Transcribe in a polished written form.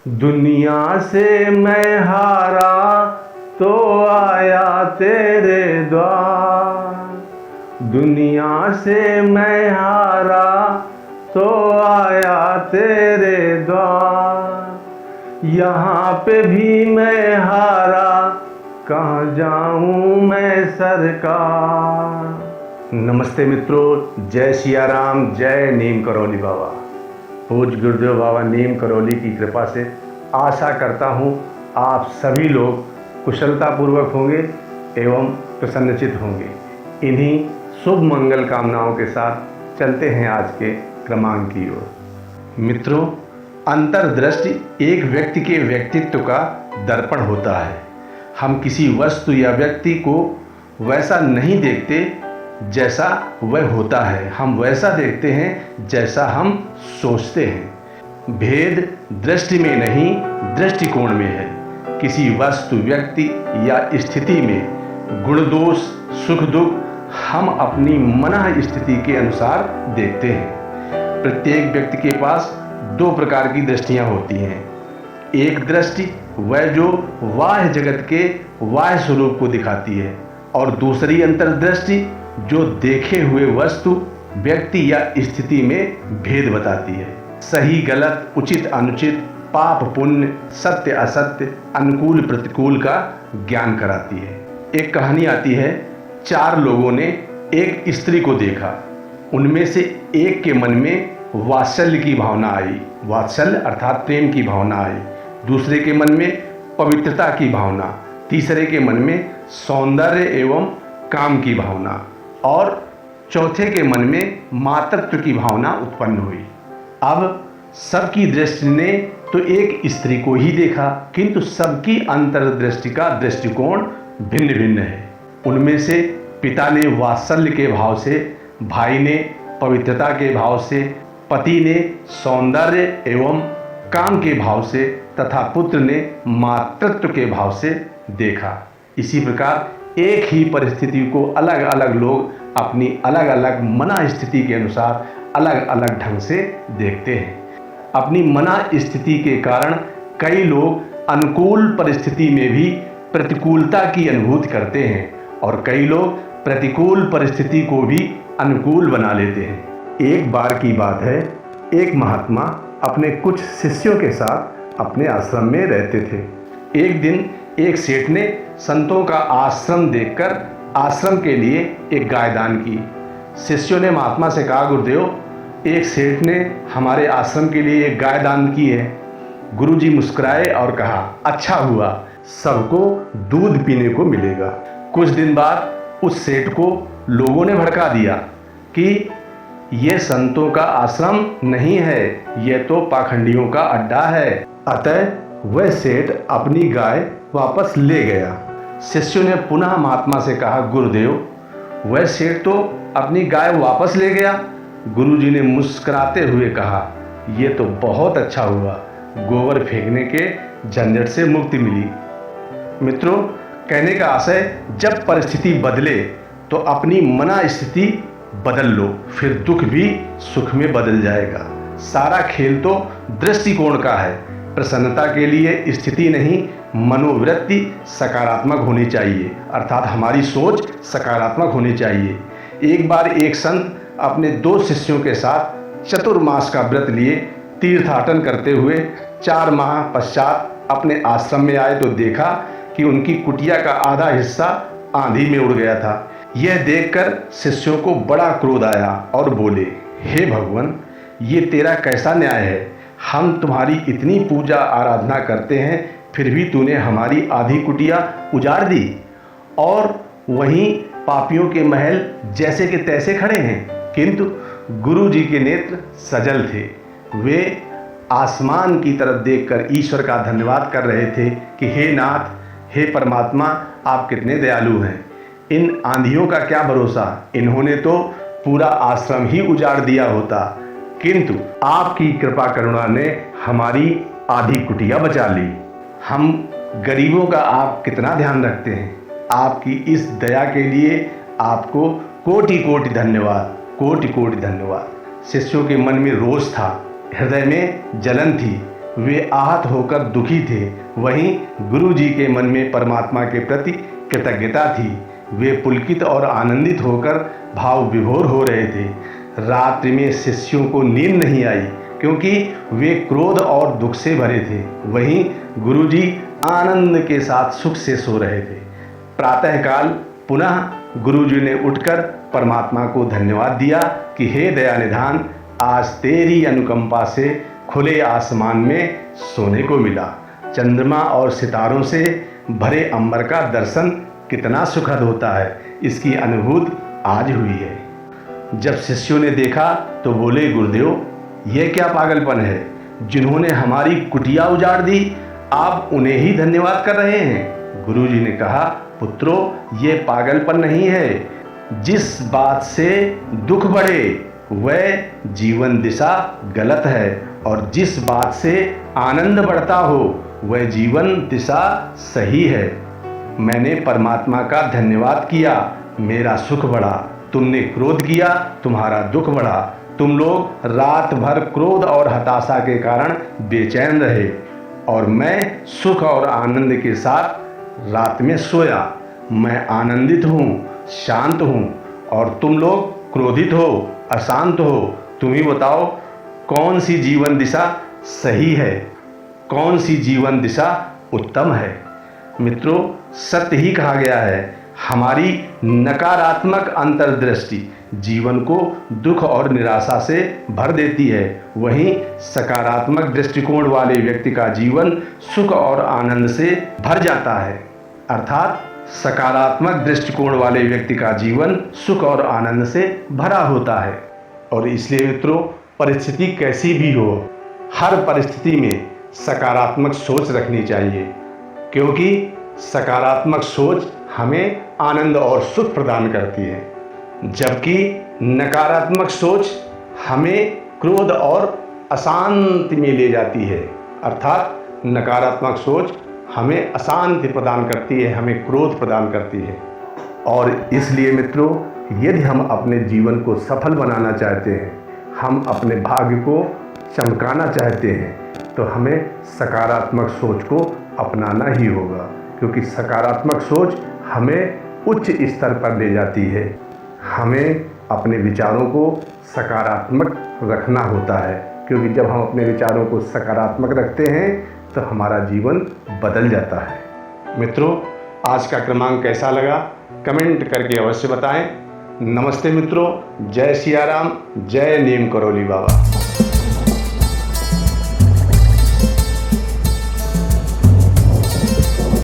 दुनिया से मैं हारा तो आया तेरे द्वार। दुनिया से मैं हारा तो आया तेरे द्वार। यहाँ पे भी मैं हारा, कहाँ जाऊँ मैं सरकार। नमस्ते मित्रों, जय सिया राम, जय नीम करौली बाबा। पूज्य गुरुदेव बाबा नीम करौली की कृपा से आशा करता हूँ आप सभी लोग कुशलतापूर्वक होंगे एवं प्रसन्नचित होंगे। इन्हीं शुभ मंगल कामनाओं के साथ चलते हैं आज के क्रमांक की ओर। मित्रों, अंतर्दृष्टि एक व्यक्ति के व्यक्तित्व का दर्पण होता है। हम किसी वस्तु या व्यक्ति को वैसा नहीं देखते जैसा वह होता है, हम वैसा देखते हैं जैसा हम सोचते हैं। भेद दृष्टि में नहीं, दृष्टिकोण में है। किसी वस्तु, व्यक्ति या स्थिति में गुण दोष, सुख दुख हम अपनी मन स्थिति के अनुसार देखते हैं। प्रत्येक व्यक्ति के पास दो प्रकार की दृष्टियां होती हैं। एक दृष्टि वह जो बाह्य जगत के बाह्य स्वरूप को दिखाती है, और दूसरी अंतर्दृष्टि जो देखे हुए वस्तु, व्यक्ति या स्थिति में भेद बताती है। सही गलत, उचित अनुचित, पाप पुण्य, सत्य असत्य, अनुकूल प्रतिकूल का ज्ञान कराती है। एक कहानी आती है, 4 लोगों ने एक स्त्री को देखा। उनमें से एक के मन में वात्सल्य की भावना आई, वात्सल्य अर्थात प्रेम की भावना आई। दूसरे के मन में पवित्रता की भावना, तीसरे के मन में सौंदर्य एवं काम की भावना, और चौथे के मन में मातृत्व की भावना उत्पन्न हुई। अब सबकी दृष्टि ने तो एक स्त्री को ही देखा, किंतु सबकी अंतर्दृष्टि का दृष्टिकोण भिन्न भिन्न है। उनमें से पिता ने वात्सल्य के भाव से, भाई ने पवित्रता के भाव से, पति ने सौंदर्य एवं काम के भाव से तथा पुत्र ने मातृत्व के भाव से देखा। इसी प्रकार एक ही परिस्थिति को अलग अलग लोग अपनी अलग अलग मना स्थिति के अनुसार अलग अलग ढंग से देखते हैं। अपनी मना स्थिति के कारण कई लोग अनुकूल परिस्थिति में भी प्रतिकूलता की अनुभूति करते हैं, और कई लोग प्रतिकूल परिस्थिति को भी अनुकूल बना लेते हैं। एक बार की बात है, एक महात्मा अपने कुछ शिष्यों के साथ अपने आश्रम में रहते थे। एक दिन एक सेठ ने संतों का आश्रम देखकर आश्रम के लिए एक गाय दान की। शिष्यों ने महात्मा से कहा, गुरुदेव, एक सेठ ने हमारे आश्रम के लिए एक गाय दान की है। गुरुजी मुस्कुराए और कहा, अच्छा हुआ, सबको दूध पीने को मिलेगा। कुछ दिन बाद उस सेठ को लोगों ने भड़का दिया कि यह संतों का आश्रम नहीं है, यह तो पाखंडियों का अड्डा है। अतः वह सेठ अपनी गाय वापस ले गया। शिष्यों ने पुनः महात्मा से कहा, गुरुदेव, वह सेठ तो अपनी गाय वापस ले गया। गुरुजी ने मुस्कुराते हुए कहा, यह तो बहुत अच्छा हुआ, गोबर फेंकने के झंझट से मुक्ति मिली। मित्रों, कहने का आशय, जब परिस्थिति बदले तो अपनी मना स्थिति बदल लो, फिर दुख भी सुख में बदल जाएगा। सारा खेल तो दृष्टिकोण का है। प्रसन्नता के लिए स्थिति नहीं, मनोवृत्ति सकारात्मक होनी चाहिए, अर्थात हमारी सोच सकारात्मक होनी चाहिए। एक बार एक संत अपने 2 शिष्यों के साथ चतुर्मास का व्रत लिए तीर्थाटन करते हुए 4 माह पश्चात अपने आश्रम में आए तो देखा कि उनकी कुटिया का आधा हिस्सा आंधी में उड़ गया था। यह देखकर शिष्यों को बड़ा क्रोध आया और बोले, हे भगवान, ये तेरा कैसा न्याय है? हम तुम्हारी इतनी पूजा आराधना करते हैं, फिर भी तूने हमारी आधी कुटिया उजाड़ दी, और वहीं पापियों के महल जैसे के तैसे खड़े हैं। किंतु गुरु जी के नेत्र सजल थे। वे आसमान की तरफ देखकर ईश्वर का धन्यवाद कर रहे थे कि हे नाथ, हे परमात्मा, आप कितने दयालु हैं। इन आंधियों का क्या भरोसा, इन्होंने तो पूरा आश्रम ही उजाड़ दिया होता, किंतु आपकी कृपा करुणा ने हमारी आधी कुटिया बचा ली। हम गरीबों का आप कितना ध्यान रखते हैं। आपकी इस दया के लिए आपको कोटि कोटि धन्यवाद, कोटि कोटि धन्यवाद। शिष्यों के मन में रोष था, हृदय में जलन थी, वे आहत होकर दुखी थे। वहीं गुरु जी के मन में परमात्मा के प्रति कृतज्ञता थी। वे पुलकित और आनंदित होकर भाव विभोर हो रहे थे। रात्रि में शिष्यों को नींद नहीं आई क्योंकि वे क्रोध और दुख से भरे थे। वहीं गुरुजी आनंद के साथ सुख से सो रहे थे। प्रातःकाल पुनः गुरुजी ने उठकर परमात्मा को धन्यवाद दिया कि हे दयानिधान, आज तेरी अनुकंपा से खुले आसमान में सोने को मिला। चंद्रमा और सितारों से भरे अंबर का दर्शन कितना सुखद होता है, इसकी अनुभूति आज हुई है। जब शिष्यों ने देखा तो बोले, गुरुदेव ये क्या पागलपन है, जिन्होंने हमारी कुटिया उजाड़ दी, आप उन्हें ही धन्यवाद कर रहे हैं। गुरुजी ने कहा, पुत्रो ये पागलपन नहीं है। जिस बात से दुख बढ़े वह जीवन दिशा गलत है, और जिस बात से आनंद बढ़ता हो वह जीवन दिशा सही है। मैंने परमात्मा का धन्यवाद किया, मेरा सुख बढ़ा। तुमने क्रोध किया, तुम्हारा दुख बढ़ा। तुम लोग रात भर क्रोध और हताशा के कारण बेचैन रहे, और मैं सुख और आनंद के साथ रात में सोया। मैं आनंदित हूँ, शांत हूँ, और तुम लोग क्रोधित हो, अशांत हो। तुम ही बताओ कौन सी जीवन दिशा सही है, कौन सी जीवन दिशा उत्तम है। मित्रों, सत्य ही कहा गया है, हमारी नकारात्मक अंतर्दृष्टि जीवन को दुख और निराशा से भर देती है। वहीं सकारात्मक दृष्टिकोण वाले व्यक्ति का जीवन सुख और आनंद से भर जाता है। अर्थात सकारात्मक दृष्टिकोण वाले व्यक्ति का जीवन सुख और आनंद से भरा होता है। और इसलिए मित्रों, परिस्थिति कैसी भी हो, हर परिस्थिति में सकारात्मक सोच रखनी चाहिए, क्योंकि सकारात्मक सोच हमें आनंद और सुख प्रदान करती है, जबकि नकारात्मक सोच हमें क्रोध और अशांति में ले जाती है। अर्थात नकारात्मक सोच हमें अशांति प्रदान करती है, हमें क्रोध प्रदान करती है। और इसलिए मित्रों, यदि हम अपने जीवन को सफल बनाना चाहते हैं, हम अपने भाग्य को चमकाना चाहते हैं, तो हमें सकारात्मक सोच को अपनाना ही होगा, क्योंकि सकारात्मक सोच हमें उच्च स्तर पर ले जाती है। हमें अपने विचारों को सकारात्मक रखना होता है, क्योंकि जब हम अपने विचारों को सकारात्मक रखते हैं तो हमारा जीवन बदल जाता है। मित्रों, आज का क्रमांक कैसा लगा कमेंट करके अवश्य बताएं। नमस्ते मित्रों, जय सिया राम, जय नीम करौली बाबा।